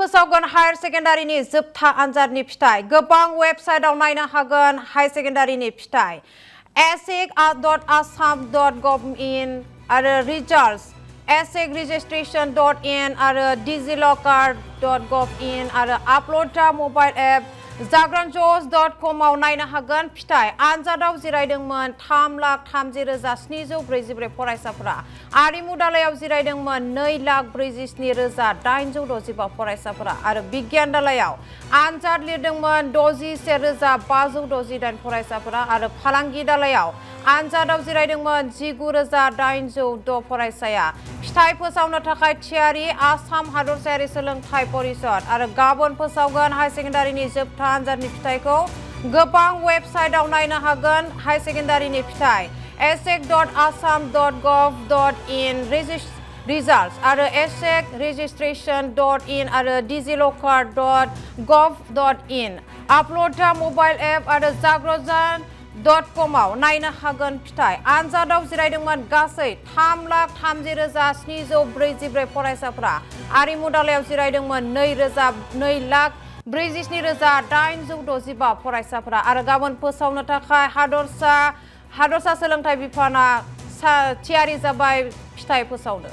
फोसावगोन higher सेकेन्डारिनि जोबथा आनजादनि फिथाइ गोबां वेबसाइटआव नायनो हागोन हायर सेकेन्डारिनि फिथाइ asic.assam.gov.in आरो रिजाल्ट्स asic.registration.in आरो digiloccer.gov.in आरो आपल'ड मबाइल एप जाग्रानजस.com आव नायनो हागोन फिथाइ आनजादाव जिरायदोंमोन 3,30,744 फरायसाफोरा आरिमु दालायाव जिरायदोंमोन 2,47,865 फरायसाफोरा आरो बिगियान दालायाव आनजाद लिरदोंमोन 61,568 फरायसाफोरा आरो फालांगि दालायाव आनजादाव जिरायदोंमोन 19,806 फरायसाया फिथाइ फोसावनो थाखाय थियारि आसाम हादरसायारि सोलोंथाइ परिषद आरो गाबोन फोसावगोन हायर सेकेन्डारिनि जोबथा आनजादनि फिथाइखौ गोबां वेबसाइटआव नायनो हागोन हायर सेकेन्डारिनि फिथाइ asic.assam.gov.in रिजाल्ट्स आरो asic.registration.in आरो digiloccer.gov.in आपल'ड मबाइल एप आरो जाग्रानजस.com आव नायनो हागोन फिथाइ आनजादाव जिरायदोंमोन गासै 3,30,744 फरायसाफोरा आरिमु दालायाव जिरायदोंमोन 2,47,865 फरायसाफोरा आरो गाबोन फोसावनो थाखाय हादरसा सोलोंथाइ बिफाना थियारि जाबाय फिथाइ फोसावनो